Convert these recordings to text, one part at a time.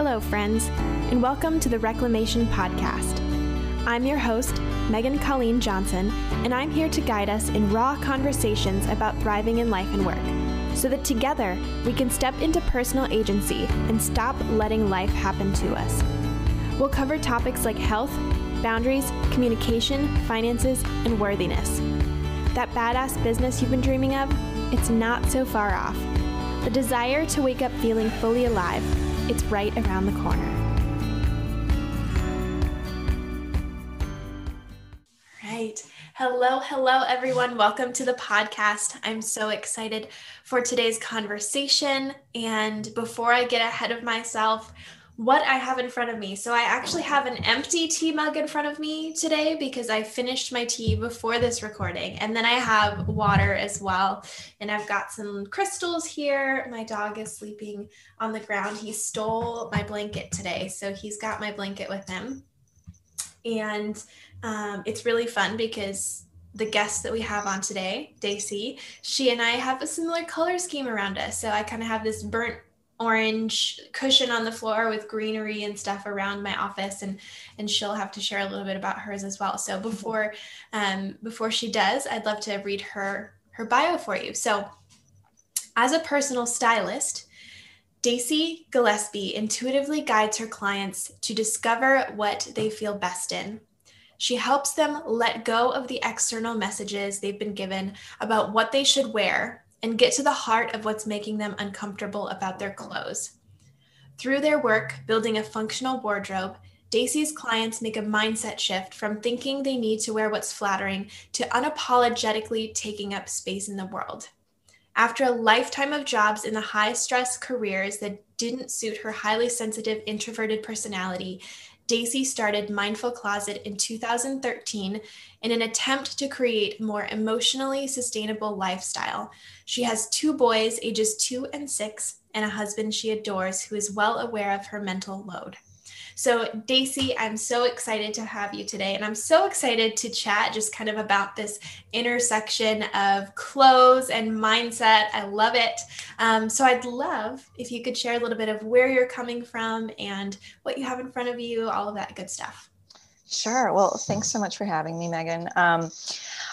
Hello, friends, and welcome to the Reclamation Podcast. I'm your host, Megan Colleen Johnson, and I'm here to guide us in raw conversations about thriving in life and work, so that together we can step into personal agency and stop letting life happen to us. We'll cover topics like health, boundaries, communication, finances, and worthiness. That badass business you've been dreaming of, it's not so far off. The desire to wake up feeling fully alive, it's right around the corner. Right. Hello, everyone. Welcome to the podcast. I'm so excited for today's conversation. And before I get ahead of myself, what I have in front of me. So I actually have an empty tea mug in front of me today because I finished my tea before this recording. And then I have water as well. And I've got some crystals here. My dog is sleeping on the ground. He stole my blanket today, so he's got my blanket with him. And it's really fun because the guest that we have on today, Dacy, she and I have a similar color scheme around us. So I kind of have this burnt orange cushion on the floor with greenery and stuff around my office, and she'll have to share a little bit about hers as well. So before she does, I'd love to read her bio for you. So as a personal stylist, Dacy Gillespie intuitively guides her clients to discover what they feel best in. She helps them let go of the external messages they've been given about what they should wear and get to the heart of what's making them uncomfortable about their clothes. Through their work building a functional wardrobe, Dacy's clients make a mindset shift from thinking they need to wear what's flattering to unapologetically taking up space in the world. After a lifetime of jobs in the high-stress careers that didn't suit her highly sensitive, introverted personality, Dacy started Mindful Closet in 2013 in an attempt to create a more emotionally sustainable lifestyle. She has 2 boys, ages 2 and 6, and a husband she adores who is well aware of her mental load. So Dacy, I'm so excited to have you today, and I'm so excited to chat just kind of about this intersection of clothes and mindset. I love it. So I'd love if you could share a little bit of where you're coming from and what you have in front of you, all of that good stuff. Sure. Well, thanks so much for having me, Megan. I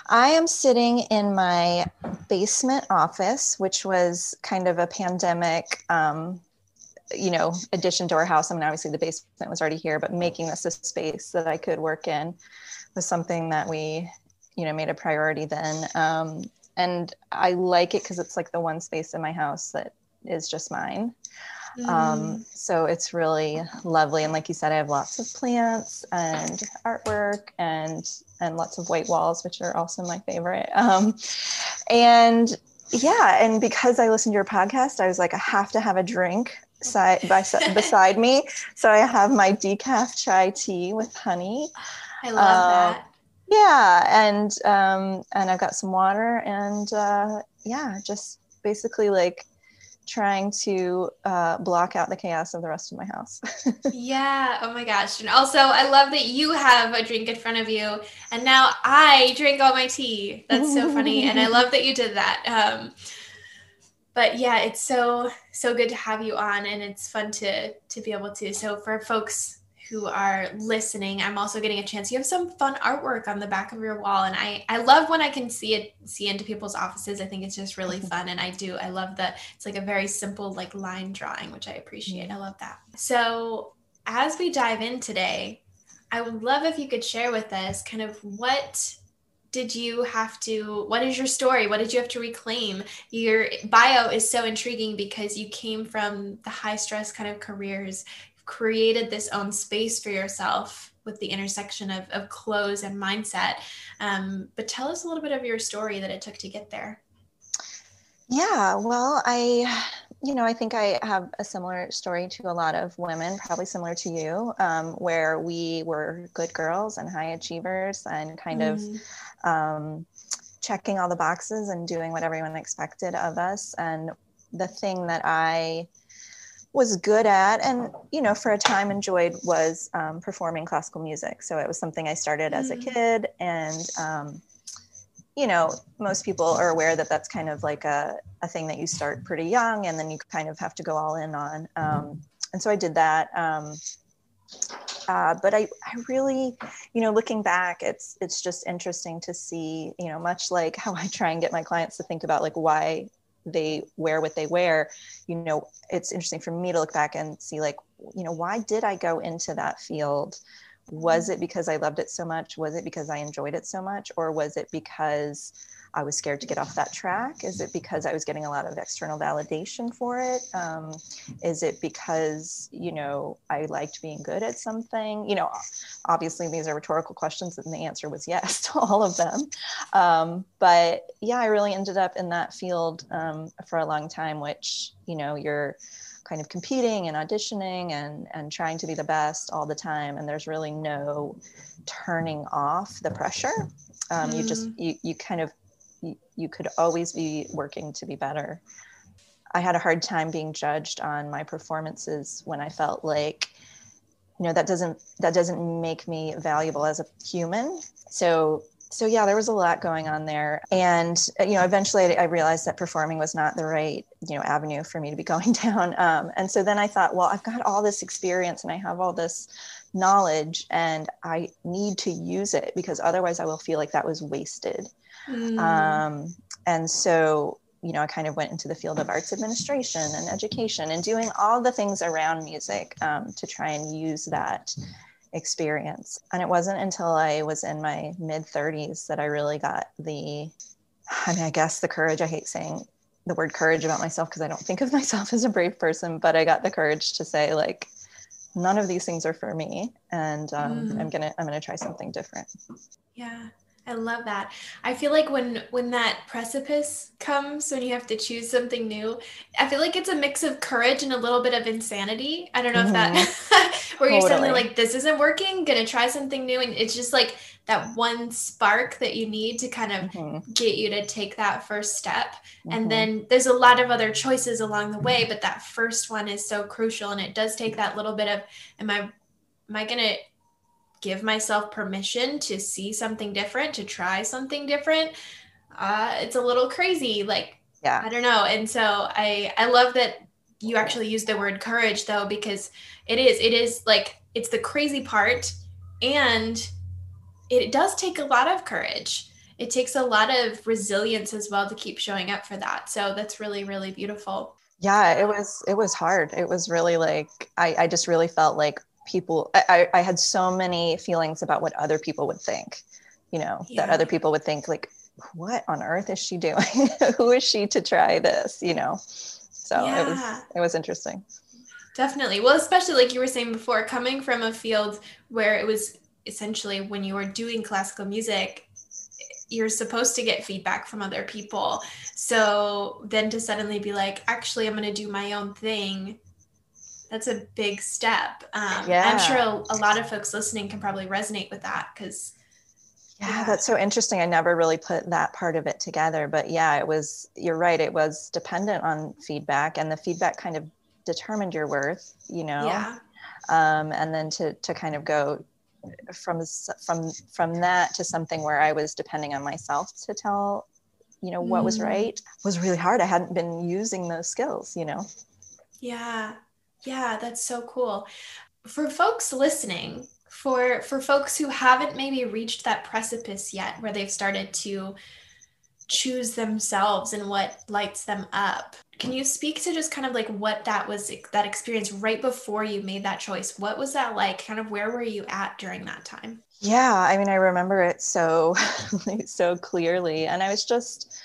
am sitting in my basement office, which was kind of a pandemic addition to our house. I mean, obviously the basement was already here, but making this a space that I could work in was something that we, made a priority then. And I like it because it's like the one space in my house that is just mine. So it's really lovely. And like you said, I have lots of plants and artwork and lots of white walls, which are also my favorite. And because I listened to your podcast, I was like, I have to have a drink beside me. So I have my decaf chai tea with honey. I love that. Yeah. And I've got some water and just basically like trying to block out the chaos of the rest of my house. Yeah. Oh my gosh. And also I love that you have a drink in front of you and now I drink all my tea. That's so funny. And I love that you did that. But yeah, it's so good to have you on, and it's fun to be able to. So for folks who are listening, I'm also getting a chance. You have some fun artwork on the back of your wall, and I love when I can see into people's offices. I think it's just really fun, and I love that it's like a very simple like line drawing, which I appreciate. I love that. So as we dive in today, I would love if you could share with us kind of what is your story? What did you have to reclaim? Your bio is so intriguing because you came from the high stress kind of careers, created this own space for yourself with the intersection of clothes and mindset. But tell us a little bit of your story that it took to get there. Yeah, well, I think I have a similar story to a lot of women, probably similar to you, where we were good girls and high achievers and kind of checking all the boxes and doing what everyone expected of us. And the thing that I was good at and, for a time enjoyed was performing classical music. So it was something I started as a kid, and most people are aware that that's kind of like a thing that you start pretty young and then you kind of have to go all in on. and so I did that. But I really, looking back, it's just interesting to see, much like how I try and get my clients to think about like why they wear what they wear, it's interesting for me to look back and see like, why did I go into that field? Was it because I loved it so much? Was it because I enjoyed it so much? Or was it because I was scared to get off that track? Is it because I was getting a lot of external validation for it? Is it because, I liked being good at something? Obviously these are rhetorical questions and the answer was yes to all of them. But yeah, I really ended up in that field for a long time, which, you're kind of competing and auditioning and trying to be the best all the time. And there's really no turning off the pressure. You kind of, you could always be working to be better. I had a hard time being judged on my performances when I felt like, that doesn't make me valuable as a human. So yeah, there was a lot going on there. And, eventually I realized that performing was not the right, avenue for me to be going down. And so then I thought, well, I've got all this experience and I have all this knowledge and I need to use it because otherwise I will feel like that was wasted. And so, I kind of went into the field of arts administration and education and doing all the things around music to try and use that experience. And it wasn't until I was in my mid 30s that I really got I guess the courage. I hate saying the word courage about myself because I don't think of myself as a brave person, but I got the courage to say like, none of these things are for me. And I'm going to try something different. Yeah. I love that. I feel like when that precipice comes, when you have to choose something new, I feel like it's a mix of courage and a little bit of insanity. I don't know if that, where you're suddenly like, this isn't working, gonna try something new. And it's just like that one spark that you need to kind of get you to take that first step. And then there's a lot of other choices along the way, but that first one is so crucial. And it does take that little bit of, am I gonna give myself permission to see something different, to try something different? It's a little crazy. Like, yeah. I don't know. And so I love that you actually use the word courage though, because it is like, it's the crazy part. And it does take a lot of courage. It takes a lot of resilience as well to keep showing up for that. So that's really, really beautiful. Yeah, it was hard. It was really like, I just really felt like I had so many feelings about what other people would think, that other people would think like, what on earth is she doing? Who is she to try this, So it was interesting. Definitely. Well, especially like you were saying before, coming from a field where it was essentially when you were doing classical music, you're supposed to get feedback from other people. So then to suddenly be like, actually, I'm going to do my own thing. That's a big step. I'm sure a lot of folks listening can probably resonate with that because. Yeah, that's so interesting. I never really put that part of it together, but yeah, you're right. It was dependent on feedback and the feedback kind of determined your worth, Yeah. And then to kind of go from that to something where I was depending on myself to tell, what was right was really hard. I hadn't been using those skills, Yeah. Yeah, that's so cool. For folks listening, for folks who haven't maybe reached that precipice yet where they've started to choose themselves and what lights them up, can you speak to just kind of like what that was, that experience right before you made that choice? What was that like? Kind of where were you at during that time? Yeah, I mean, I remember it so clearly. And I was just,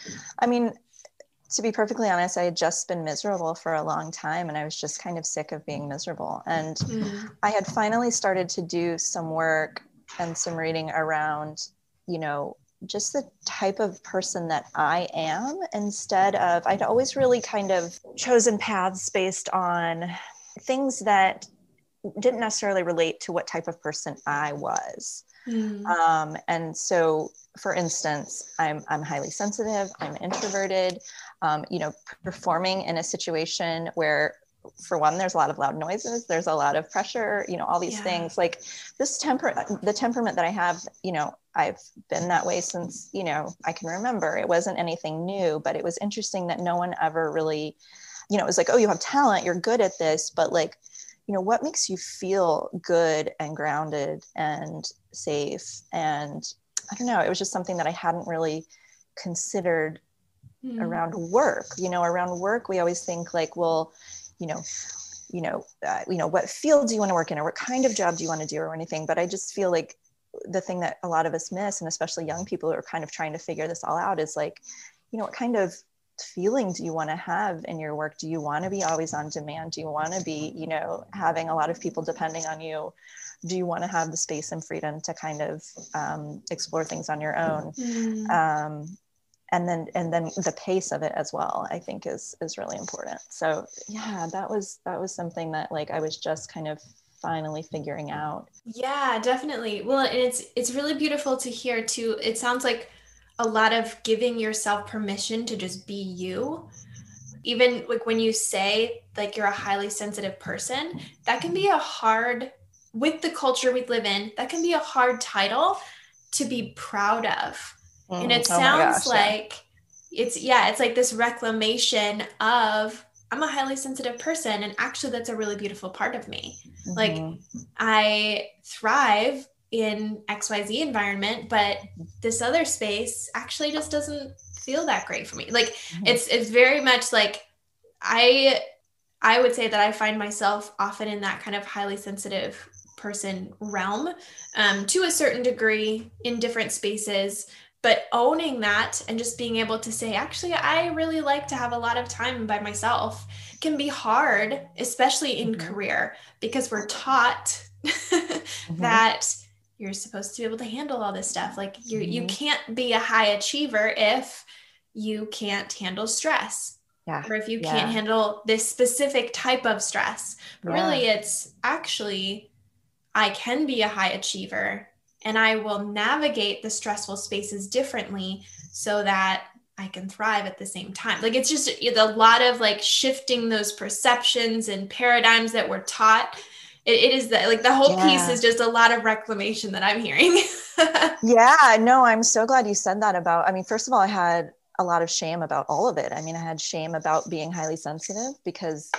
to be perfectly honest, I had just been miserable for a long time and I was just kind of sick of being miserable. And I had finally started to do some work and some reading around, just the type of person that I am, instead of, I'd always really kind of chosen paths based on things that didn't necessarily relate to what type of person I was. And so, for instance, I'm highly sensitive, I'm introverted, performing in a situation where, for one, there's a lot of loud noises, there's a lot of pressure, all these things, like the temperament that I have, I've been that way since, I can remember. It wasn't anything new, but it was interesting that no one ever really, it was like, oh, you have talent, you're good at this, but like, what makes you feel good and grounded and safe? And I don't know, it was just something that I hadn't really considered around work. Around work, we always think like, well, what field do you want to work in, or what kind of job do you want to do, or anything. But I just feel like the thing that a lot of us miss, and especially young people who are kind of trying to figure this all out, is like, what kind of feeling do you want to have in your work? Do you want to be always on demand? Do you want to be, having a lot of people depending on you? Do you want to have the space and freedom to kind of explore things on your own? And then the pace of it as well, I think is really important. So yeah, that was something that like I was just kind of finally figuring out. Yeah, definitely. Well, and it's really beautiful to hear too. It sounds like a lot of giving yourself permission to just be you. Even like when you say like you're a highly sensitive person, that can be with the culture we live in, that can be a hard title to be proud of. And it Oh my sounds gosh, like it's like this reclamation of I'm a highly sensitive person, and actually that's a really beautiful part of me. Like I thrive in XYZ environment, but this other space actually just doesn't feel that great for me. Like it's very much like I would say that I find myself often in that kind of highly sensitive person realm, to a certain degree in different spaces, but owning that and just being able to say, actually, I really like to have a lot of time by myself can be hard, especially in career, because we're taught that you're supposed to be able to handle all this stuff. Like you can't be a high achiever if you can't handle stress. Yeah. Or if you can't handle this specific type of stress. But really, it's actually, I can be a high achiever and I will navigate the stressful spaces differently so that I can thrive at the same time. Like it's just a lot of like shifting those perceptions and paradigms that we're taught. It is that like the whole piece is just a lot of reclamation that I'm hearing. Yeah, no, I'm so glad you said that about, first of all, I had a lot of shame about all of it. I had shame about being highly sensitive because,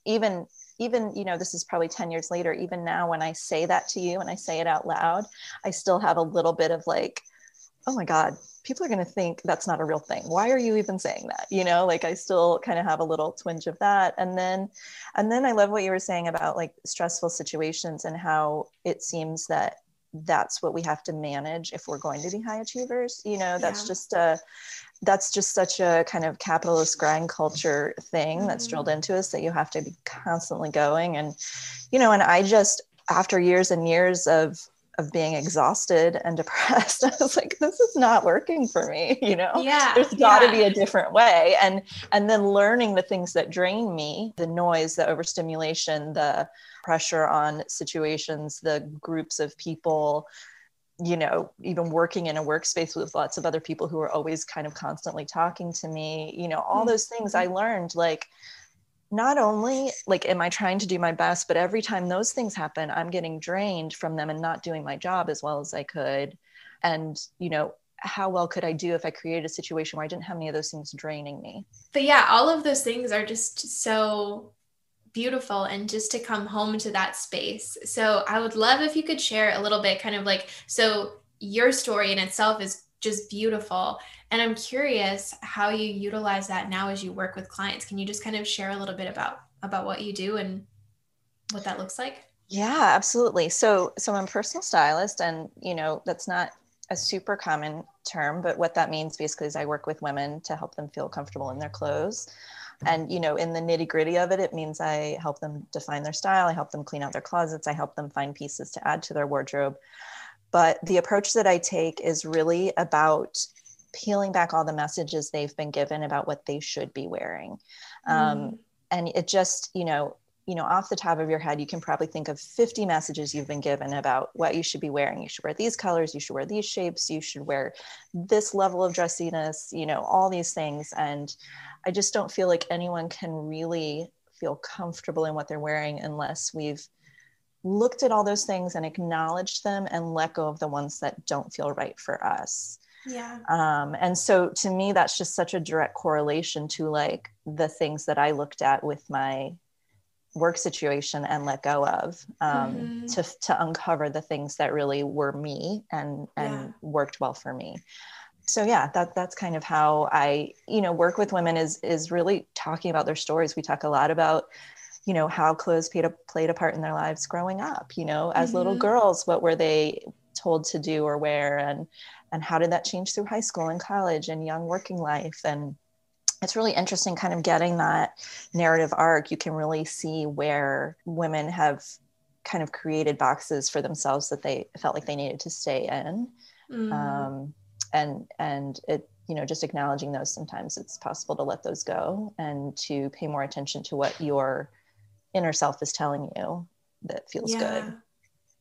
even, this is probably 10 years later, even now when I say that to you and I say it out loud, I still have a little bit of like, oh my God, people are going to think that's not a real thing. Why are you even saying that? Like I still kind of have a little twinge of that. And then I love what you were saying about like stressful situations and how it seems that that's what we have to manage if we're going to be high achievers. That's just such a kind of capitalist grind culture thing that's drilled into us, that you have to be constantly going. And, and I just, after years and years of being exhausted and depressed, I was like, this is not working for me. There's gotta be a different way. And then learning the things that drain me, the noise, the overstimulation, the pressure on situations, the groups of people, even working in a workspace with lots of other people who are always kind of constantly talking to me, all those things I learned, like, not only like, am I trying to do my best, but every time those things happen, I'm getting drained from them and not doing my job as well as I could. And, how well could I do if I created a situation where I didn't have any of those things draining me? But yeah, all of those things are just so beautiful, and just to come home to that space. So I would love if you could share a little bit kind of like, so your story in itself is just beautiful. And I'm curious how you utilize that now as you work with clients. Can you just kind of share a little bit about what you do and what that looks like? Yeah, absolutely. So I'm a personal stylist, and, that's not a super common term, but what that means basically is I work with women to help them feel comfortable in their clothes. And, in the nitty gritty of it, it means I help them define their style. I help them clean out their closets. I help them find pieces to add to their wardrobe. But the approach that I take is really about peeling back all the messages they've been given about what they should be wearing. And it just, off the top of your head, you can probably think of 50 messages you've been given about what you should be wearing. You should wear these colors. You should wear these shapes. You should wear this level of dressiness, all these things. And I just don't feel like anyone can really feel comfortable in what they're wearing unless we've looked at all those things and acknowledged them and let go of the ones that don't feel right for us. Yeah. And so to me, that's just such a direct correlation to like the things that I looked at with my work situation and let go of, Mm-hmm. to uncover the things that really were me Yeah. and worked well for me. So yeah, that's kind of how I, work with women, is really talking about their stories. We talk a lot about, how clothes played a part in their lives growing up, as little Mm-hmm. girls, what were they told to do or wear, and how did that change through high school and college and young working life. And it's really interesting kind of getting that narrative arc. You can really see where women have kind of created boxes for themselves that they felt like they needed to stay in. Mm. um, and it, just acknowledging those, sometimes it's possible to let those go and to pay more attention to what your inner self is telling you that feels good. Yeah.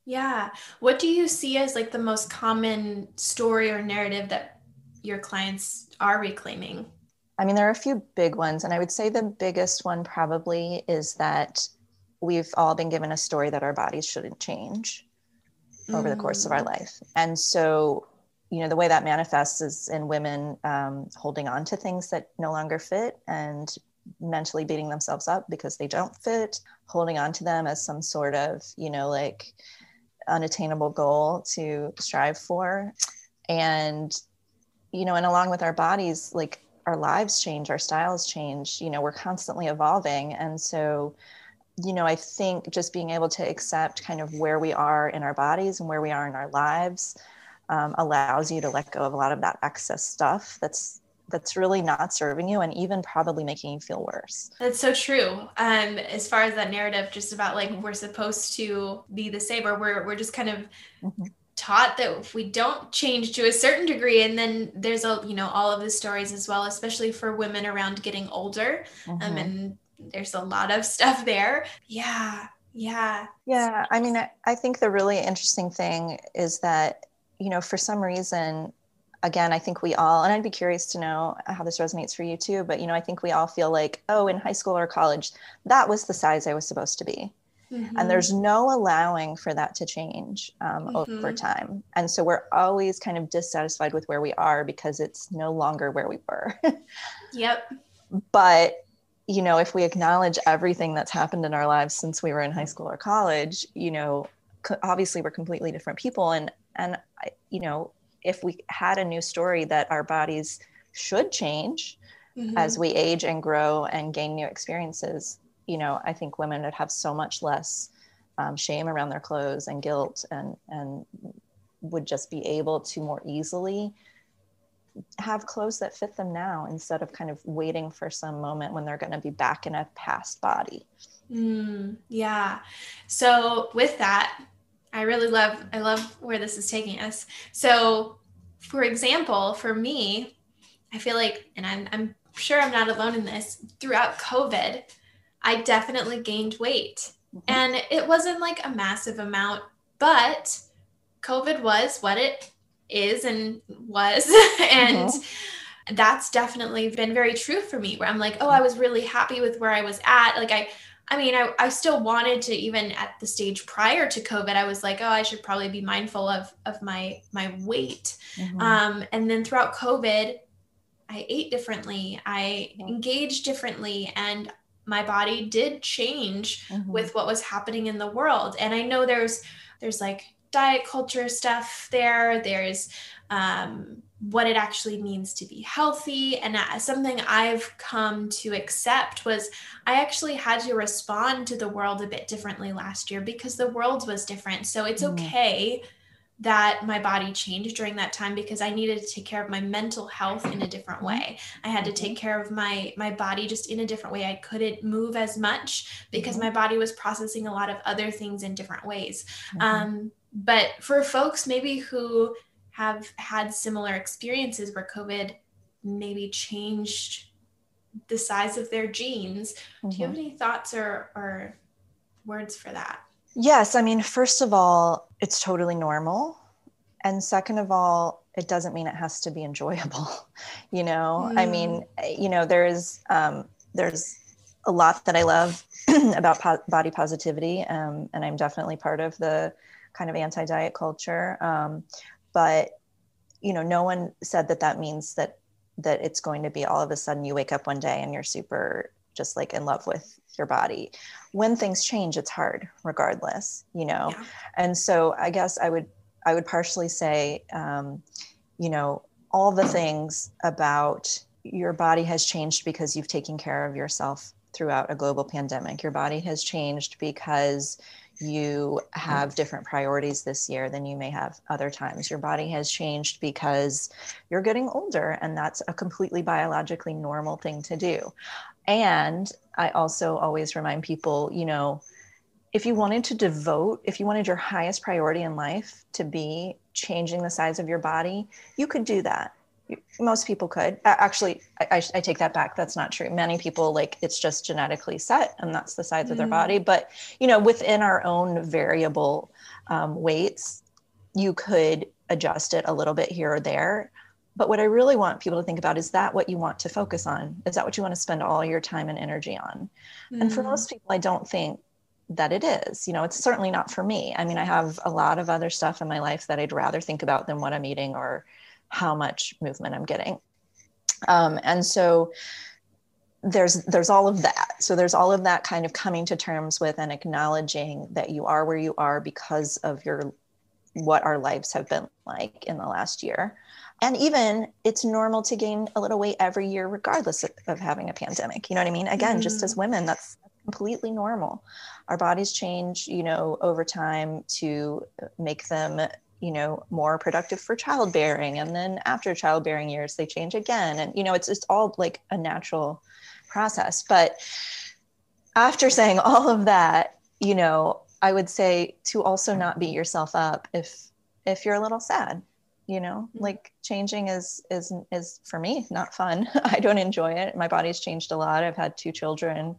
Yeah. What do you see as like the most common story or narrative that your clients are reclaiming? I mean, there are a few big ones, and I would say the biggest one probably is that we've all been given a story that our bodies shouldn't change over the course of our Mm. life. And so, the way that manifests is in women holding on to things that no longer fit and mentally beating themselves up because they don't fit, holding on to them as some sort of, like unattainable goal to strive for. And, and along with our bodies, like our lives change, our styles change, we're constantly evolving. And so, I think just being able to accept kind of where we are in our bodies and where we are in our lives allows you to let go of a lot of that excess stuff that's really not serving you and even probably making you feel worse. That's so true. As far as that narrative, just about like we're supposed to be the same, or we're just kind of Mm-hmm. taught that if we don't change to a certain degree, and then there's all of the stories as well, especially for women around getting older, Mm-hmm. and there's a lot of stuff there. Yeah, yeah. Yeah, I mean, I think the really interesting thing is that, for some reason, again, I think we all, and I'd be curious to know how this resonates for you too, but, I think we all feel like, oh, in high school or college, that was the size I was supposed to be. And Mm-hmm. there's no allowing for that to change over Mm-hmm. time. And so we're always kind of dissatisfied with where we are because it's no longer where we were. Yep. But if we acknowledge everything that's happened in our lives since we were in high school or college, obviously we're completely different people. And if we had a new story that our bodies should change as Mm-hmm. we age and grow and gain new experiences, I think women would have so much less shame around their clothes and guilt, and would just be able to more easily have clothes that fit them now instead of kind of waiting for some moment when they're going to be back in a past body. Yeah. So with that, I love where this is taking us. So, for example, for me, I feel like, and I'm sure I'm not alone in this, throughout COVID, I definitely gained weight. Mm-hmm. And it wasn't like a massive amount, but COVID was what it is and was. And Mm-hmm. that's definitely been very true for me, where I'm like, oh, I was really happy with where I was at. Like I mean, I still wanted to, even at the stage prior to COVID, I was like, oh, I should probably be mindful of my weight. Mm-hmm. And then throughout COVID, I ate differently, I Mm-hmm. engaged differently, and my body did change Mm-hmm. with what was happening in the world. And I know there's like diet culture stuff there. There's what it actually means to be healthy. And something I've come to accept was I actually had to respond to the world a bit differently last year because the world was different. So it's Mm-hmm. okay that my body changed during that time because I needed to take care of my mental health in a different way. I had to Mm-hmm. take care of my body just in a different way. I couldn't move as much because Mm-hmm. my body was processing a lot of other things in different ways. Mm-hmm. But for folks maybe who have had similar experiences where COVID maybe changed the size of their jeans, do you Mm-hmm. have any thoughts or words for that? Yes, I mean, first of all, it's totally normal. And second of all, it doesn't mean it has to be enjoyable. I Mm, mean, there's a lot that I love about body positivity. And I'm definitely part of the kind of anti-diet culture. But, no one said that means that it's going to be all of a sudden you wake up one day and you're super just like in love with your body. When things change, it's hard regardless, you know? Yeah. And so I guess I would partially say, you know, all the things about your body has changed because you've taken care of yourself throughout a global pandemic. Your body has changed because you have different priorities this year than you may have other times. Your body has changed because you're getting older, and that's a completely biologically normal thing to do. And I also always remind people, you know, if you wanted your highest priority in life to be changing the size of your body, you could do that. Most people could. Actually, I take that back. That's not true. Many people, like, it's just genetically set and that's the size of their body. But, you know, within our own variable weights, you could adjust it a little bit here or there. But what I really want people to think about, is that what you want to focus on? Is that what you want to spend all your time and energy on? And for most people, I don't think that it is. You know, it's certainly not for me. I mean, I have a lot of other stuff in my life that I'd rather think about than what I'm eating or how much movement I'm getting. And so there's all of that. So there's all of that kind of coming to terms with and acknowledging that you are where you are because of what our lives have been like in the last year. And even it's normal to gain a little weight every year, regardless of having a pandemic. You know what I mean? Again, just as women, that's completely normal. Our bodies change, you know, over time to make them, you know, more productive for childbearing. And then after childbearing years, they change again. And, you know, it's all like a natural process. But after saying all of that, you know, I would say to also not beat yourself up if you're a little sad. You know, like changing is for me not fun. I don't enjoy it. My body's changed a lot. I've had 2 children.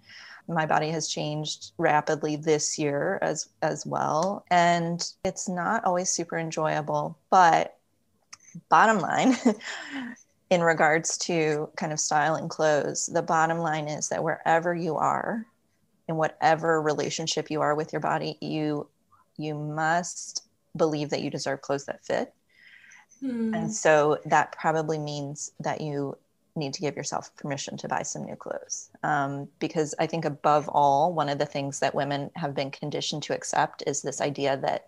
My body has changed rapidly this year as well, and it's not always super enjoyable. But bottom line, in regards to kind of style and clothes, the bottom line is that wherever you are, in whatever relationship you are with your body, you must believe that you deserve clothes that fit. And so that probably means that you need to give yourself permission to buy some new clothes. Because I think above all, one of the things that women have been conditioned to accept is this idea that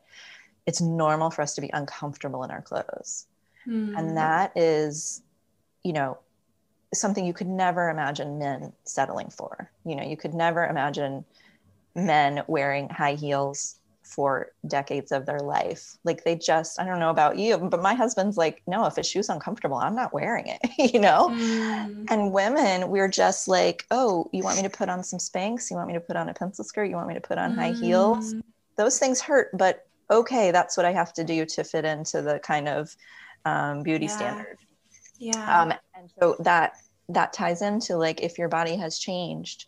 it's normal for us to be uncomfortable in our clothes. And that is, you know, something you could never imagine men settling for. You know, you could never imagine men wearing high heels for decades of their life. Like they just, I don't know about you, but my husband's like, no, if a shoe's uncomfortable, I'm not wearing it, you know? And women, we're just like, oh, you want me to put on some Spanx? You want me to put on a pencil skirt? You want me to put on high heels? Those things hurt, but okay, that's what I have to do to fit into the kind of beauty standard. Yeah. And so that ties into like, if your body has changed,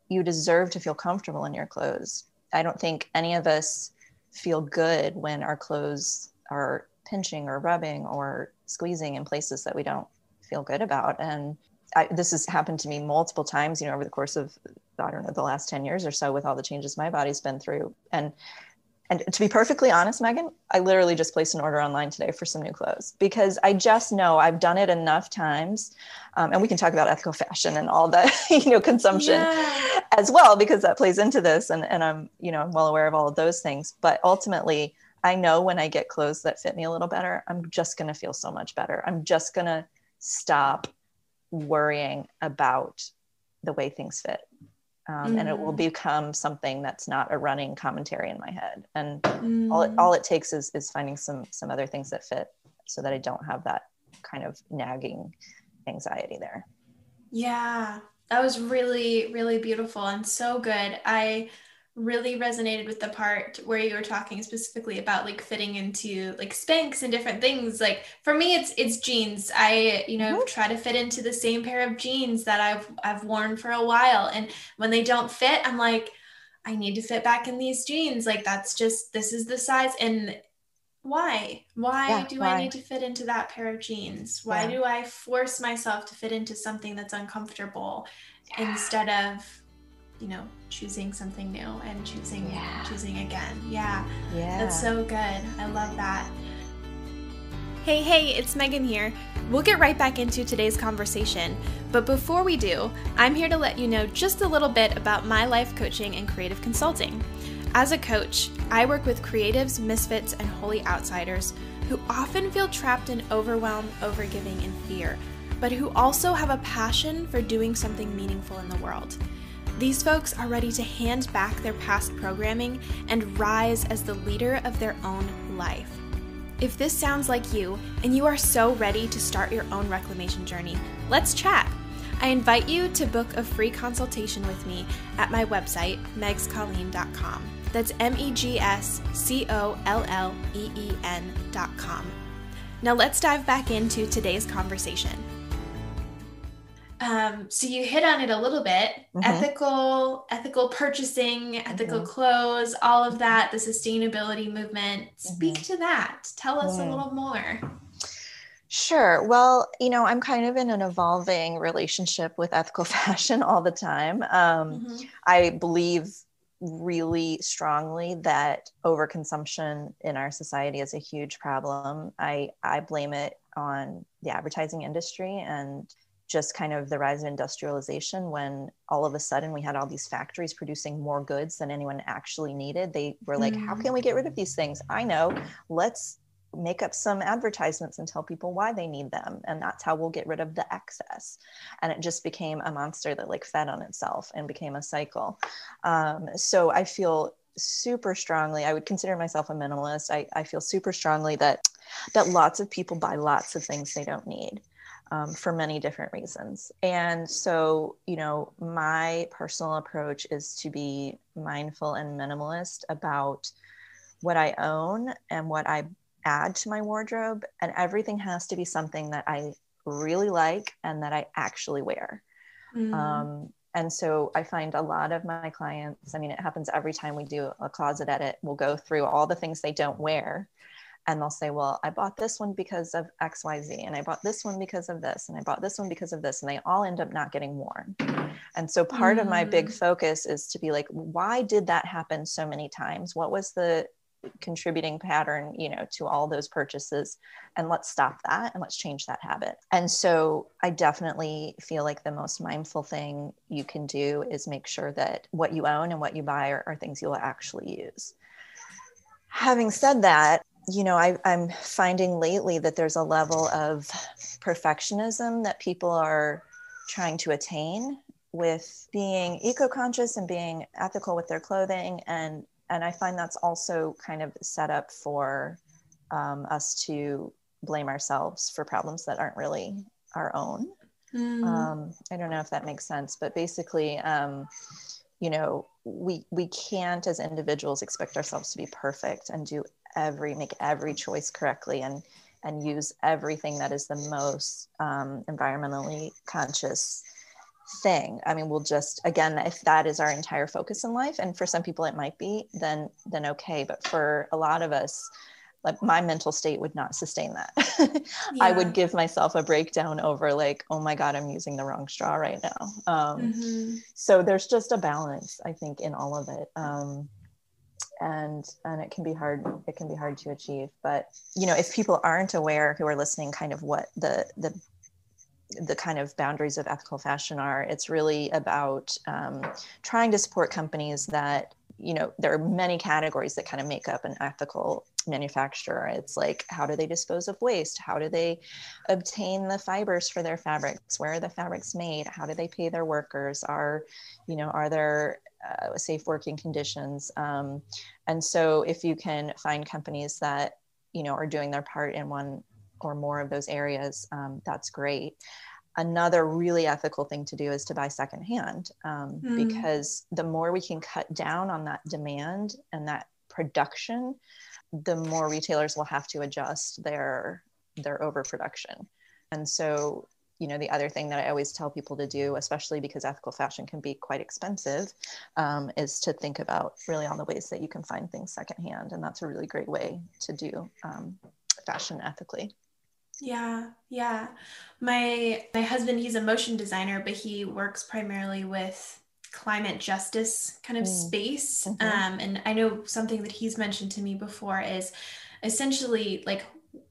you deserve to feel comfortable in your clothes. I don't think any of us feel good when our clothes are pinching or rubbing or squeezing in places that we don't feel good about. And this has happened to me multiple times, you know, over the course of, I don't know, the last 10 years or so, with all the changes my body's been through. And to be perfectly honest, Megan, I literally just placed an order online today for some new clothes because I just know I've done it enough times. And we can talk about ethical fashion and all that, you know, consumption as well, because that plays into this. And I'm, you know, I'm well aware of all of those things. But ultimately, I know when I get clothes that fit me a little better, I'm just going to feel so much better. I'm just going to stop worrying about the way things fit. And it will become something that's not a running commentary in my head. And all it takes is finding some other things that fit so that I don't have that kind of nagging anxiety there. Yeah, that was really, really beautiful and so good. I really resonated with the part where you were talking specifically about like fitting into like Spanx and different things. Like for me, it's jeans. I, you know, try to fit into the same pair of jeans that I've worn for a while. And when they don't fit, I'm like, I need to fit back in these jeans. Like that's just, this is the size. And why do I need to fit into that pair of jeans? Why do I force myself to fit into something that's uncomfortable instead of, you know, choosing something new and choosing again? Yeah. That's so good. I love that. Hey, it's Megan here. We'll get right back into today's conversation. But before we do, I'm here to let you know just a little bit about my life coaching and creative consulting. As a coach, I work with creatives, misfits, and holy outsiders who often feel trapped in overwhelm, overgiving, and fear, but who also have a passion for doing something meaningful in the world. These folks are ready to hand back their past programming and rise as the leader of their own life. If this sounds like you, and you are so ready to start your own reclamation journey, let's chat. I invite you to book a free consultation with me at my website, megscolleen.com. That's megscolleen.com. Now let's dive back into today's conversation. So you hit on it a little bit, ethical purchasing, ethical clothes, all of that, the sustainability movement. Speak to that. Tell us a little more. Sure. Well, I'm kind of in an evolving relationship with ethical fashion all the time. I believe really strongly that overconsumption in our society is a huge problem. I blame it on the advertising industry and just kind of the rise of industrialization, when all of a sudden we had all these factories producing more goods than anyone actually needed. They were like, how can we get rid of these things? I know, let's make up some advertisements and tell people why they need them. And that's how we'll get rid of the excess. And it just became a monster that like fed on itself and became a cycle. So I feel super strongly, I would consider myself a minimalist. I feel super strongly that lots of people buy lots of things they don't need. For many different reasons. And so, my personal approach is to be mindful and minimalist about what I own and what I add to my wardrobe. And everything has to be something that I really like and that I actually wear. And so I find a lot of my clients, it happens every time we do a closet edit, we'll go through all the things they don't wear. And they'll say, well, I bought this one because of XYZ, and I bought this one because of this, and I bought this one because of this, and they all end up not getting worn. And so part of my big focus is to be like, why did that happen so many times? What was the contributing pattern, to all those purchases? And let's stop that and let's change that habit. And so I definitely feel like the most mindful thing you can do is make sure that what you own and what you buy are things you'll actually use. Having said that, I'm finding lately that there's a level of perfectionism that people are trying to attain with being eco-conscious and being ethical with their clothing. And I find that's also kind of set up for us to blame ourselves for problems that aren't really our own. I don't know if that makes sense, but basically, we can't as individuals expect ourselves to be perfect and make every choice correctly and use everything that is the most environmentally conscious thing. We'll just, again, if that is our entire focus in life, and for some people it might be, then okay. But for a lot of us, like, my mental state would not sustain that. Yeah. I would give myself a breakdown over like, oh my God, I'm using the wrong straw right now. So there's just a balance, I think, in all of it. And it can be hard to achieve. But, if people aren't aware, who are listening, kind of what the kind of boundaries of ethical fashion are, it's really about trying to support companies that, there are many categories that kind of make up an ethical manufacturer. It's like, how do they dispose of waste? How do they obtain the fibers for their fabrics? Where are the fabrics made? How do they pay their workers? Are there safe working conditions? And so if you can find companies that, are doing their part in one or more of those areas, that's great. Another really ethical thing to do is to buy secondhand, because the more we can cut down on that demand and that production, the more retailers will have to adjust their overproduction. And so, the other thing that I always tell people to do, especially because ethical fashion can be quite expensive, is to think about really all the ways that you can find things secondhand. And that's a really great way to do fashion ethically. Yeah. My husband, he's a motion designer, but he works primarily with climate justice kind of space. And I know something that he's mentioned to me before is essentially like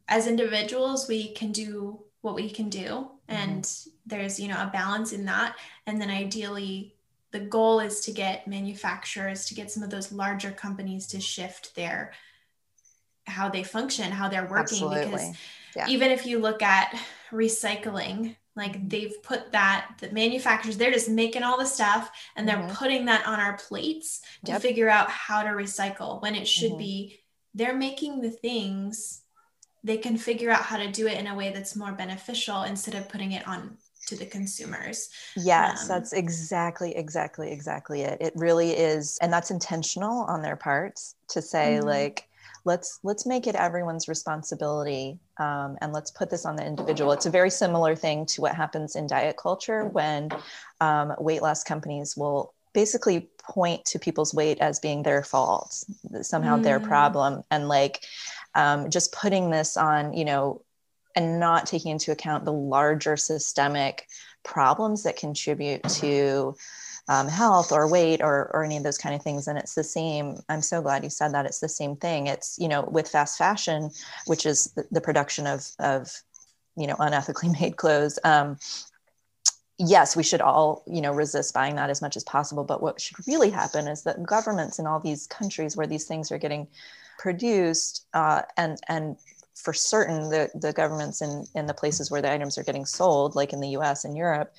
as individuals, we can do what we can do. And there's, a balance in that. And then ideally, the goal is to get manufacturers, to get some of those larger companies to shift how they function, how they're working. Absolutely. Because even if you look at recycling, like they've put the manufacturers, they're just making all the stuff and they're putting that on our plates to figure out how to recycle, when it should be they're making the things, they can figure out how to do it in a way that's more beneficial instead of putting it on to the consumers. Yes, that's exactly it. It really is. And that's intentional on their parts to say like, let's make it everyone's responsibility, and let's put this on the individual. It's a very similar thing to what happens in diet culture when weight loss companies will basically point to people's weight as being their fault, somehow their problem, and like just putting this on, and not taking into account the larger systemic problems that contribute to health or weight or any of those kind of things. And it's the same. I'm so glad you said that. It's the same thing. It's, with fast fashion, which is the production of unethically made clothes. Yes, we should all, resist buying that as much as possible. But what should really happen is that governments in all these countries where these things are getting produced, and for certain, the governments in the places where the items are getting sold, like in the US and Europe,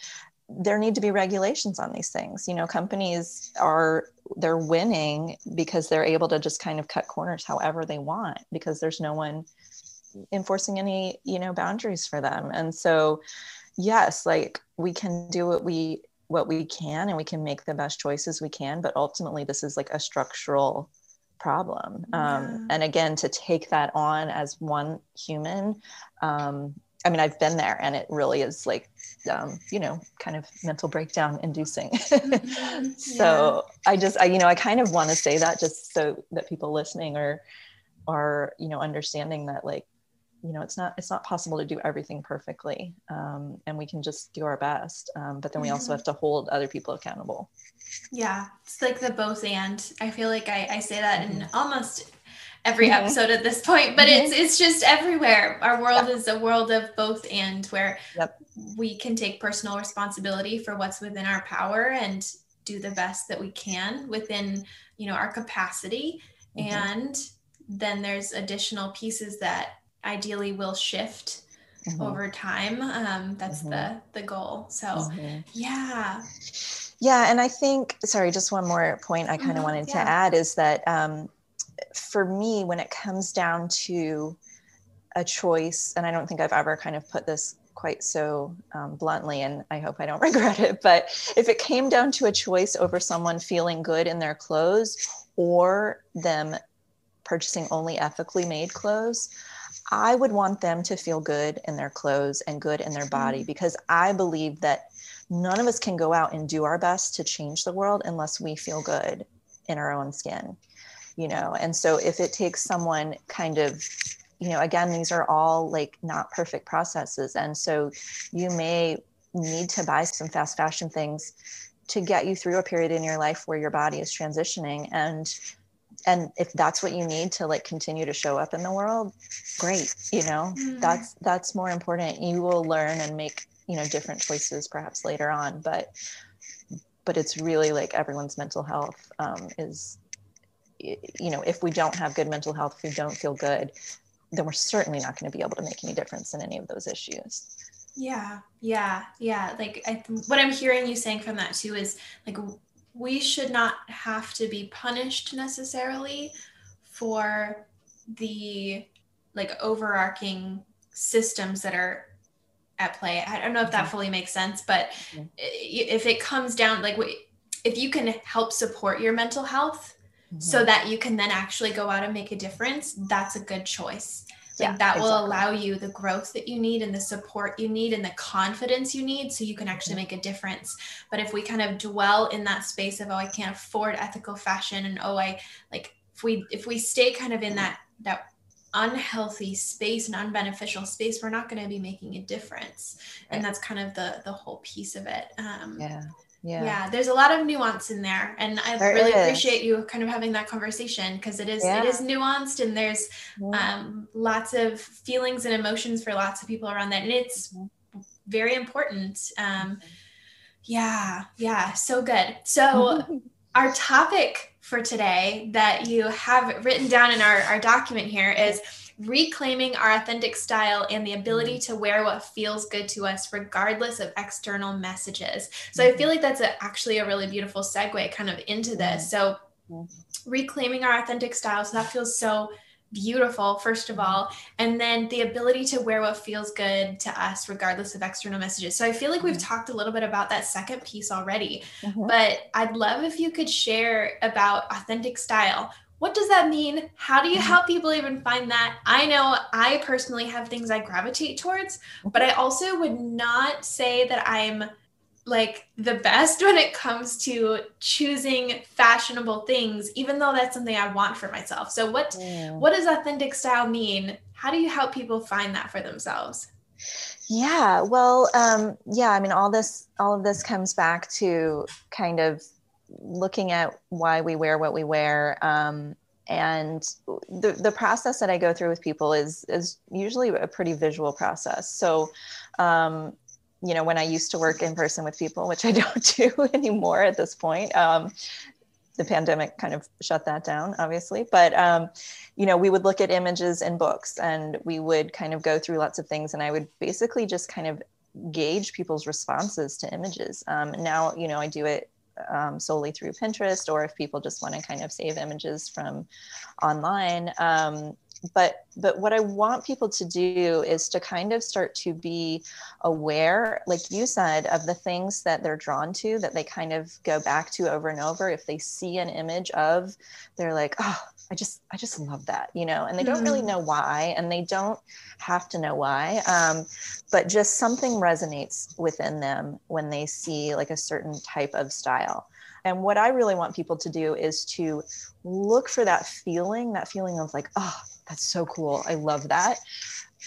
there need to be regulations on these things. Companies they're winning because they're able to just kind of cut corners however they want, because there's no one enforcing any, boundaries for them. And so, yes, like we can do what we can, and we can make the best choices we can, but ultimately this is like a structural problem. And again, to take that on as one human, I mean, I've been there, and it really is like, kind of mental breakdown inducing. So I kind of want to say that just so that people listening are, understanding that, like, it's not possible to do everything perfectly. And we can just do our best. But then we also have to hold other people accountable. Yeah. It's like the both and. I feel like I say that in almost every episode at this point, but it's just everywhere. Our world is a world of both and, where we can take personal responsibility for what's within our power and do the best that we can within, our capacity. And then there's additional pieces that ideally will shift over time. That's the goal. So yeah. And I think, sorry, just one more point I kind of wanted to add is that for me, when it comes down to a choice, and I don't think I've ever kind of put this quite so bluntly, and I hope I don't regret it, but if it came down to a choice over someone feeling good in their clothes or them purchasing only ethically made clothes, I would want them to feel good in their clothes and good in their body, because I believe that none of us can go out and do our best to change the world unless we feel good in our own skin, and so if it takes someone kind of, again, these are all like not perfect processes. And so you may need to buy some fast fashion things to get you through a period in your life where your body is transitioning. And if that's what you need to like continue to show up in the world, great. That's more important. You will learn and make, different choices perhaps later on, but it's really like everyone's mental health is, if we don't have good mental health, if we don't feel good, then we're certainly not going to be able to make any difference in any of those issues. Yeah. Like what I'm hearing you saying from that too is like, we should not have to be punished necessarily for the like overarching systems that are at play. I don't know if that fully makes sense, but if it comes down, like if you can help support your mental health so that you can then actually go out and make a difference, that's a good choice. Like that will allow you the growth that you need and the support you need and the confidence you need so you can actually make a difference. But if we kind of dwell in that space of, I can't afford ethical fashion, and if we stay kind of in that unhealthy space and unbeneficial space, we're not going to be making a difference. And that's kind of the whole piece of it. Yeah, there's a lot of nuance in there, and I There really is. appreciate you kind of having that conversation, because it Yeah. is nuanced, and there's Mhm. lots of feelings and emotions for lots of people around that, and it's Mhm. very important. Yeah, so good. So our topic for today that you have written down in our document here is reclaiming our authentic style and the ability to wear what feels good to us regardless of external messages. So I feel like that's actually a really beautiful segue kind of into this. So reclaiming our authentic style. So that feels so beautiful, first of all. And then the ability to wear what feels good to us, regardless of external messages. So I feel like we've talked a little bit about that second piece already, but I'd love if you could share about authentic style. What does that mean? How do you help people even find that? I know I personally have things I gravitate towards, but I also would not say that I'm like the best when it comes to choosing fashionable things, even though that's something I want for myself. So what does authentic style mean? How do you help people find that for themselves? Yeah, well, yeah, I mean, all of this comes back to kind of looking at why we wear what we wear. And the process that I go through with people is usually a pretty visual process. So, you know, when I used to work in person with people, which I don't do anymore at this point, the pandemic kind of shut that down, obviously. But, you know, we would look at images in books and we would kind of go through lots of things. And I would basically just kind of gauge people's responses to images. Now, you know, I do it solely through Pinterest, or if people just want to kind of save images from online. But what I want people to do is to kind of start to be aware, like you said, of the things that they're drawn to, that they kind of go back to over and over. If they see an image of, they're like, oh, I just love that, you know, and they don't really know why, and they don't have to know why. But just something resonates within them when they see like a certain type of style. And what I really want people to do is to look for that feeling of like, oh, that's so cool, I love that,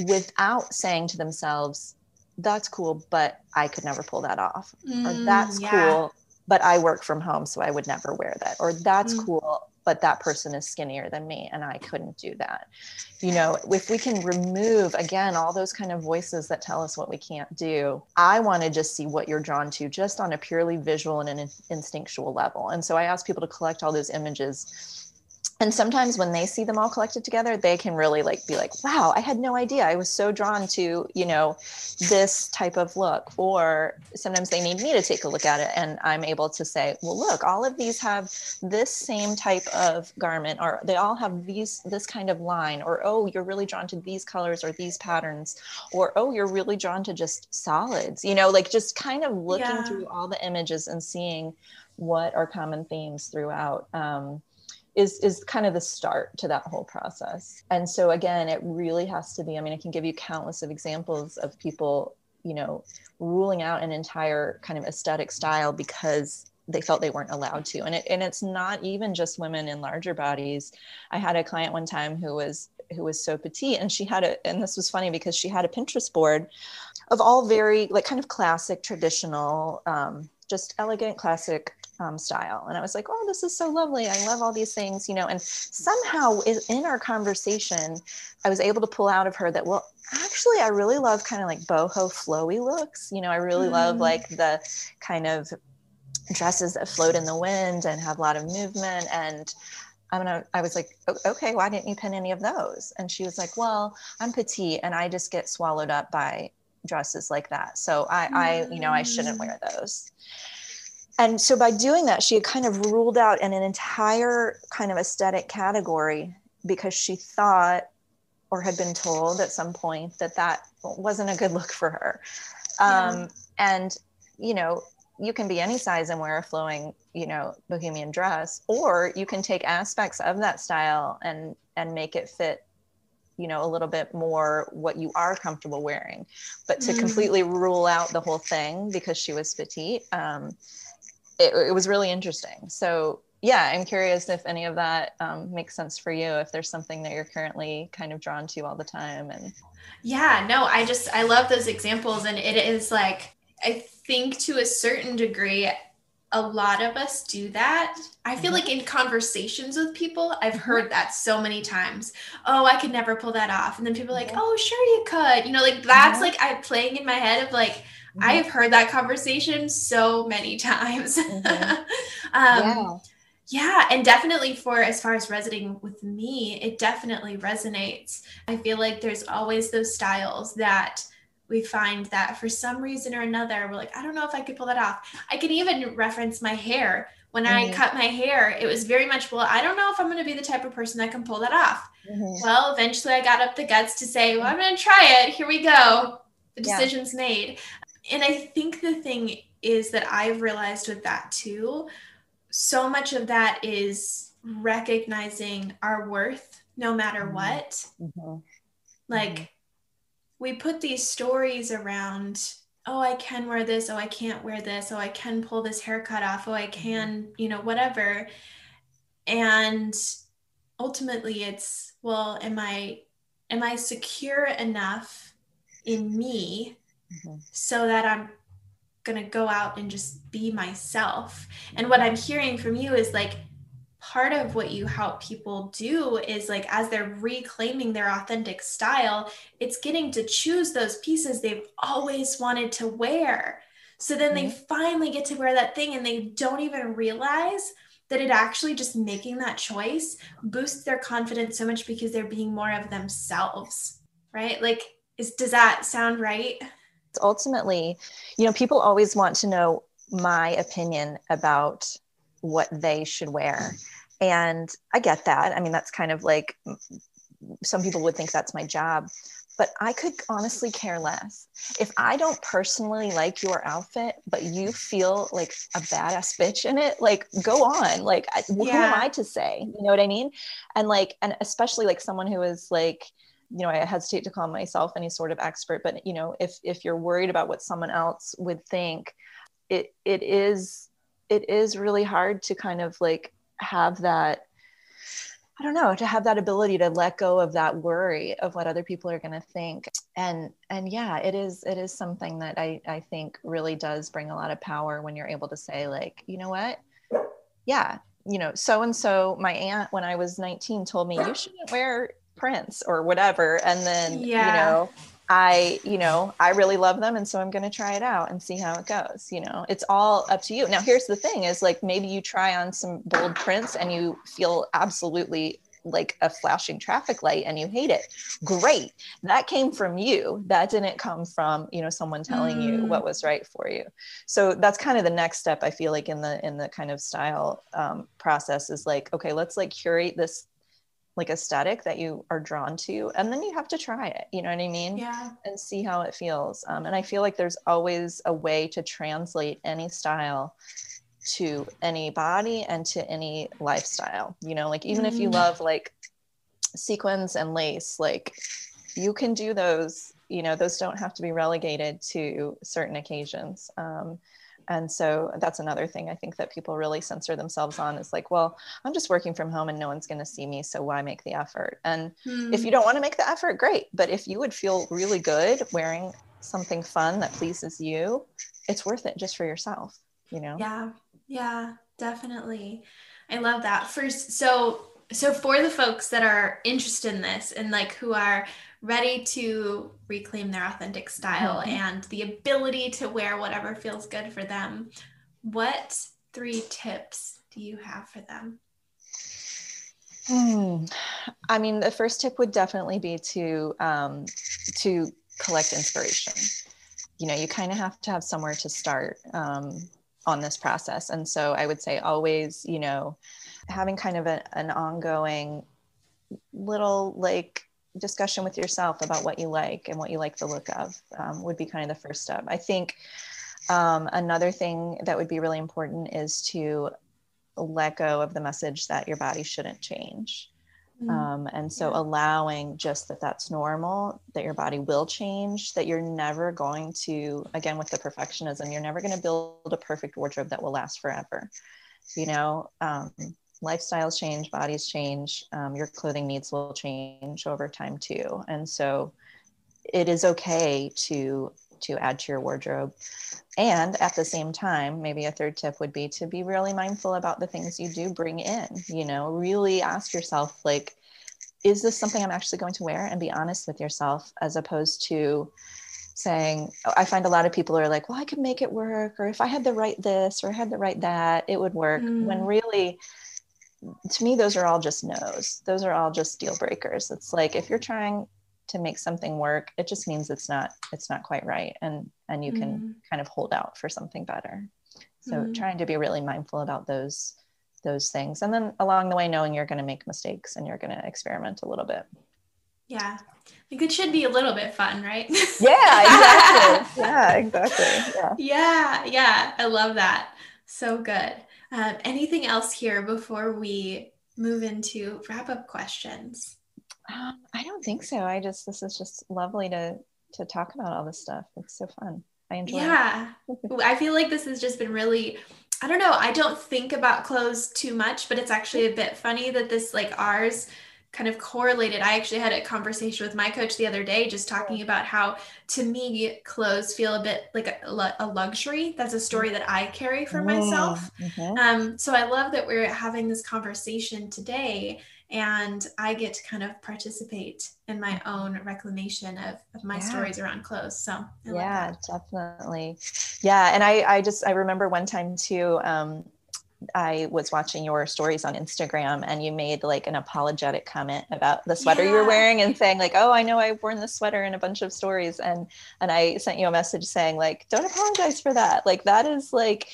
without saying to themselves, that's cool, but I could never pull that off. Or that's Yeah. cool, but I work from home, so I would never wear that. Or that's cool, but that person is skinnier than me and I couldn't do that. You know, if we can remove, again, all those kind of voices that tell us what we can't do, I want to just see what you're drawn to just on a purely visual and an instinctual level. And so I ask people to collect all those images. And sometimes when they see them all collected together, they can really like be like, wow, I had no idea. I was so drawn to, you know, this type of look. Or sometimes they need me to take a look at it. And I'm able to say, well, look, all of these have this same type of garment, or they all have this kind of line, or, oh, you're really drawn to these colors or these patterns, or, oh, you're really drawn to just solids, you know, like just kind of looking through all the images and seeing what are common themes throughout. Is kind of the start to that whole process. And so again, it really has to be, I mean, I can give you countless of examples of people, you know, ruling out an entire kind of aesthetic style because they felt they weren't allowed to. And it's not even just women in larger bodies. I had a client one time who was so petite, and and this was funny because she had a Pinterest board of all very like kind of classic, traditional, just elegant, classic style. And I was like, oh, this is so lovely. I love all these things, you know, and somehow in our conversation, I was able to pull out of her that, well, actually, I really love kind of like boho flowy looks. You know, I really love like the kind of dresses that float in the wind and have a lot of movement. And I was like, okay, why didn't you pin any of those? And she was like, well, I'm petite and I just get swallowed up by dresses like that. So you know, I shouldn't wear those. And so by doing that, she had kind of ruled out an entire kind of aesthetic category because she thought or had been told at some point that wasn't a good look for her. And, you know, you can be any size and wear a flowing, you know, bohemian dress, or you can take aspects of that style and make it fit, you know, a little bit more what you are comfortable wearing. But to completely rule out the whole thing because she was petite, it was really interesting. So yeah, I'm curious if any of that makes sense for you, if there's something that you're currently kind of drawn to all the time. And yeah, no, I love those examples. And it is like, I think to a certain degree, a lot of us do that. I feel like in conversations with people, I've heard that so many times. Oh, I could never pull that off. And then people are like, oh, sure you could. You know, like that's like I'm playing in my head of like, I've heard that conversation so many times. Yeah. Yeah, and definitely for as far as resonating with me, it definitely resonates. I feel like there's always those styles that we find that for some reason or another, we're like, I don't know if I could pull that off. I can even reference my hair. When I cut my hair, it was very much, well, I don't know if I'm going to be the type of person that can pull that off. Well, eventually I got up the guts to say, well, I'm going to try it. Here we go. The decision's made. And I think the thing is that I've realized with that too, so much of that is recognizing our worth no matter what. Like we put these stories around, oh, I can wear this, oh, I can't wear this, oh, I can pull this haircut off, oh, I can, you know, whatever. And ultimately it's, well, am I secure enough in me so that I'm going to go out and just be myself? And what I'm hearing from you is like, part of what you help people do is like, as they're reclaiming their authentic style, it's getting to choose those pieces they've always wanted to wear. So then they finally get to wear that thing and they don't even realize that it actually just making that choice boosts their confidence so much because they're being more of themselves, right? Like, does that sound right? Ultimately, you know, people always want to know my opinion about what they should wear. And I get that. I mean, that's kind of like, some people would think that's my job, but I could honestly care less. If I don't personally like your outfit, but you feel like a badass bitch in it, like go on, like, who am I to say, you know what I mean? And like, and especially like someone who is like, you know, I hesitate to call myself any sort of expert, but you know, if you're worried about what someone else would think, it is really hard to kind of like have that, I don't know, to have that ability to let go of that worry of what other people are going to think. And yeah, it is something that I think really does bring a lot of power when you're able to say like, you know what? Yeah. You know, so-and-so, my aunt, when I was 19 told me you shouldn't wear prints or whatever. And then, you know, I really love them. And so I'm going to try it out and see how it goes. You know, it's all up to you. Now, here's the thing is like, maybe you try on some bold prints and you feel absolutely like a flashing traffic light and you hate it. Great. That came from you. That didn't come from, you know, someone telling you what was right for you. So that's kind of the next step, I feel like in the kind of style process is like, okay, let's like curate this like aesthetic that you are drawn to, and then you have to try it, you know what I mean? Yeah. And see how it feels. And I feel like there's always a way to translate any style to any body and to any lifestyle, you know, like even if you love like sequins and lace, like you can do those, you know, those don't have to be relegated to certain occasions. And so that's another thing I think that people really censor themselves on is like, well, I'm just working from home and no one's going to see me, so why make the effort? And if you don't want to make the effort, great. But if you would feel really good wearing something fun that pleases you, it's worth it just for yourself, you know? Yeah, definitely. I love that. So for the folks that are interested in this and like who are ready to reclaim their authentic style and the ability to wear whatever feels good for them, what 3 tips do you have for them? I mean, the first tip would definitely be to collect inspiration. You know, you kind of have to have somewhere to start on this process. And so I would say always, you know, having kind of an ongoing little like discussion with yourself about what you like and what you like the look of would be kind of the first step. I think another thing that would be really important is to let go of the message that your body shouldn't change. And so allowing just that that's normal, that your body will change, that you're never going to, again, with the perfectionism, you're never going to build a perfect wardrobe that will last forever. You know, lifestyles change, bodies change, your clothing needs will change over time too. And so it is okay to add to your wardrobe. And at the same time, maybe a third tip would be to be really mindful about the things you do bring in, really ask yourself, like, is this something I'm actually going to wear? And be honest with yourself, as opposed to saying, I find a lot of people are like, well, I could make it work. Or if I had the right this, or I had the right that, it would work. When really, to me, those are all just no's. Those are all just deal breakers. It's like, if you're trying to make something work, it just means it's not quite right. And you can kind of hold out for something better. So trying to be really mindful about those things. And then along the way, knowing you're going to make mistakes and you're going to experiment a little bit. Yeah. Like, it should be a little bit fun, right? Yeah, exactly. Yeah, exactly. Yeah. Yeah. I love that. So good. Anything else here before we move into wrap-up questions? I don't think so. This is just lovely to talk about all this stuff. It's so fun. I enjoy it. Yeah. I feel like this has just been really, I don't know, I don't think about clothes too much, but it's actually a bit funny that this, like, ours kind of correlated. I actually had a conversation with my coach the other day, just talking about how, to me, clothes feel a bit like a luxury. That's a story that I carry for myself. So I love that we're having this conversation today, and I get to kind of participate in my own reclamation of my stories around clothes. So I love that. Definitely. Yeah. And I remember one time too, I was watching your stories on Instagram, and you made like an apologetic comment about the sweater you were wearing, and saying like, oh, I know I've worn this sweater in a bunch of stories. And I sent you a message saying like, don't apologize for that. Like, that is like,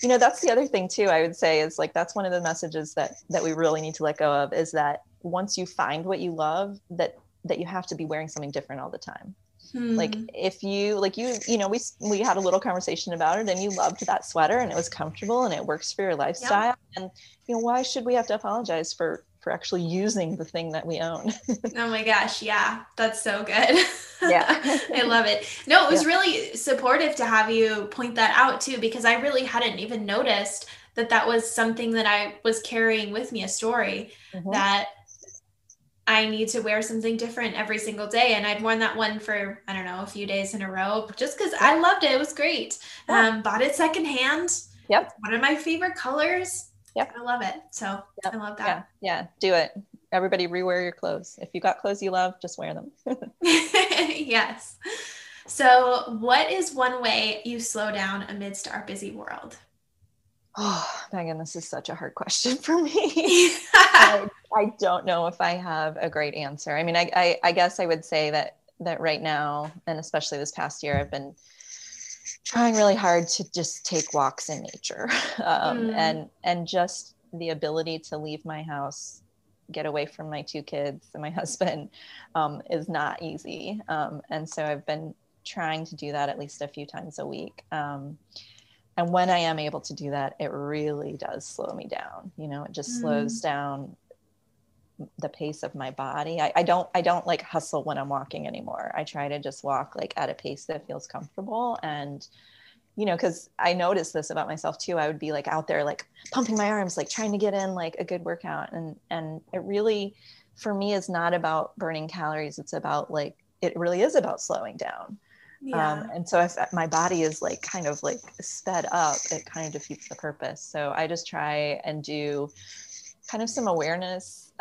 that's the other thing too, I would say, is like, that's one of the messages that we really need to let go of, is that once you find what you love, that you have to be wearing something different all the time. Like, if you, like, we had a little conversation about it, and you loved that sweater and it was comfortable and it works for your lifestyle. And, why should we have to apologize for actually using the thing that we own? Oh my gosh. Yeah. That's so good. Yeah. I love it. No, it was really supportive to have you point that out too, because I really hadn't even noticed that was something that I was carrying with me, a story that I need to wear something different every single day. And I'd worn that one for, I don't know, a few days in a row, just because I loved it. It was great. Bought it secondhand. Yep. One of my favorite colors. Yep. I love it. So I love that. Yeah. Do it. Everybody rewear your clothes. If you got clothes you love, just wear them. Yes. So what is one way you slow down amidst our busy world? Oh, Megan, this is such a hard question for me. I don't know if I have a great answer. I mean, I guess I would say that right now, and especially this past year, I've been trying really hard to just take walks in nature, and just the ability to leave my house, get away from my 2 kids and my husband, is not easy. And so I've been trying to do that at least a few times a week. And when I am able to do that, it really does slow me down. It just slows down the pace of my body. I don't like hustle when I'm walking anymore. I try to just walk like at a pace that feels comfortable. And, cause I noticed this about myself too. I would be like out there, like pumping my arms, like trying to get in like a good workout. And it really, for me, is not about burning calories. It's about like, it really is about slowing down. And so if my body is like kind of like sped up, it kind of defeats the purpose. So I just try and do kind of some awareness,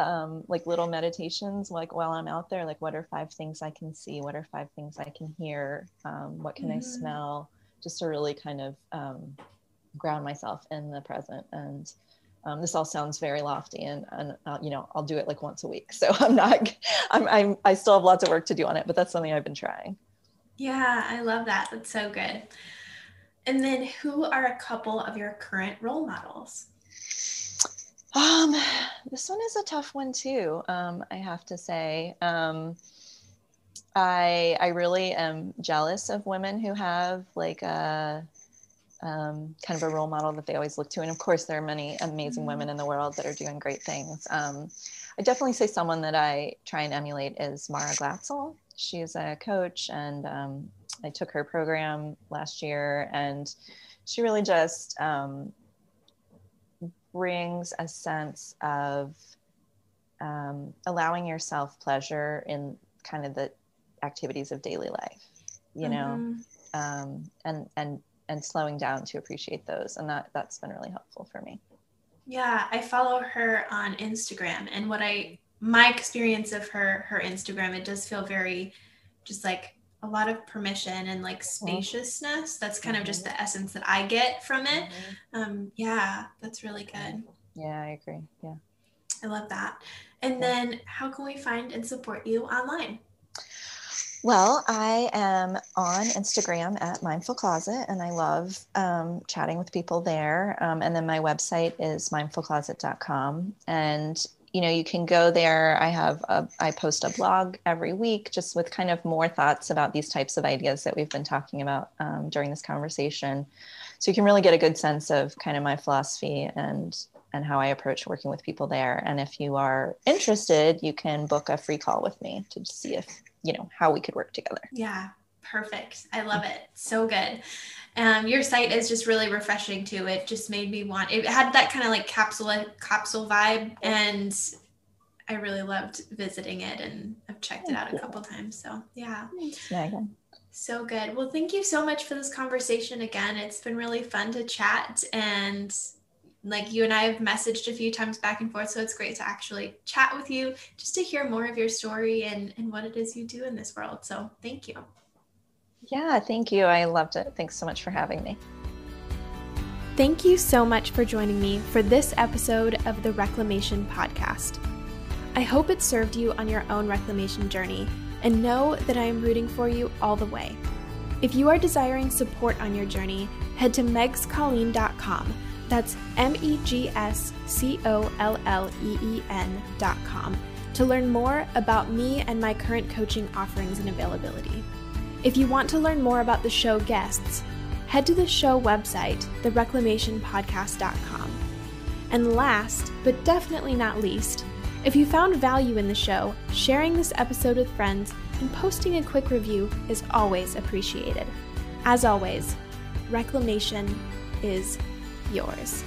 like little meditations, like while I'm out there, like what are 5 things I can see? What are 5 things I can hear? What can I smell? Just to really kind of ground myself in the present. And this all sounds very lofty, and I'll do it like once a week. So I still have lots of work to do on it, but that's something I've been trying. Yeah, I love that. That's so good. And then who are a couple of your current role models? This one is a tough one too. I have to say, I really am jealous of women who have like a kind of a role model that they always look to. And of course, there are many amazing women in the world that are doing great things. I definitely say someone that I try and emulate is Mara Glatzel. She's a coach, and I took her program last year, and she really just brings a sense of allowing yourself pleasure in kind of the activities of daily life, and slowing down to appreciate those. And that's been really helpful for me. Yeah, I follow her on Instagram, and my experience of her Instagram, it does feel very just like a lot of permission and like spaciousness. That's kind of just the essence that I get from it. Yeah, that's really good. Yeah, I agree. Yeah. I love that. And then how can we find and support you online? Well, I am on Instagram at Mindful Closet, and I love chatting with people there. And then my website is mindfulcloset.com. And, you can go there. I post a blog every week just with kind of more thoughts about these types of ideas that we've been talking about during this conversation. So you can really get a good sense of kind of my philosophy and how I approach working with people there. And if you are interested, you can book a free call with me to see if, how we could work together. Yeah, perfect. I love it. So good. Your site is just really refreshing too. It just made me it had that kind of like capsule vibe, and I really loved visiting it, and I've checked it out a couple times. So yeah. Thanks, Megan. So good. Well, thank you so much for this conversation again. It's been really fun to chat, and like you and I have messaged a few times back and forth. So it's great to actually chat with you just to hear more of your story and what it is you do in this world. So thank you. Yeah, thank you. I loved it. Thanks so much for having me. Thank you so much for joining me for this episode of the Reclamation Podcast. I hope it served you on your own reclamation journey, and know that I am rooting for you all the way. If you are desiring support on your journey, head to megscolleen.com. That's megscolleen.com to learn more about me and my current coaching offerings and availability. If you want to learn more about the show guests, head to the show website, thereclamationpodcast.com. And last, but definitely not least, if you found value in the show, sharing this episode with friends and posting a quick review is always appreciated. As always, reclamation is yours.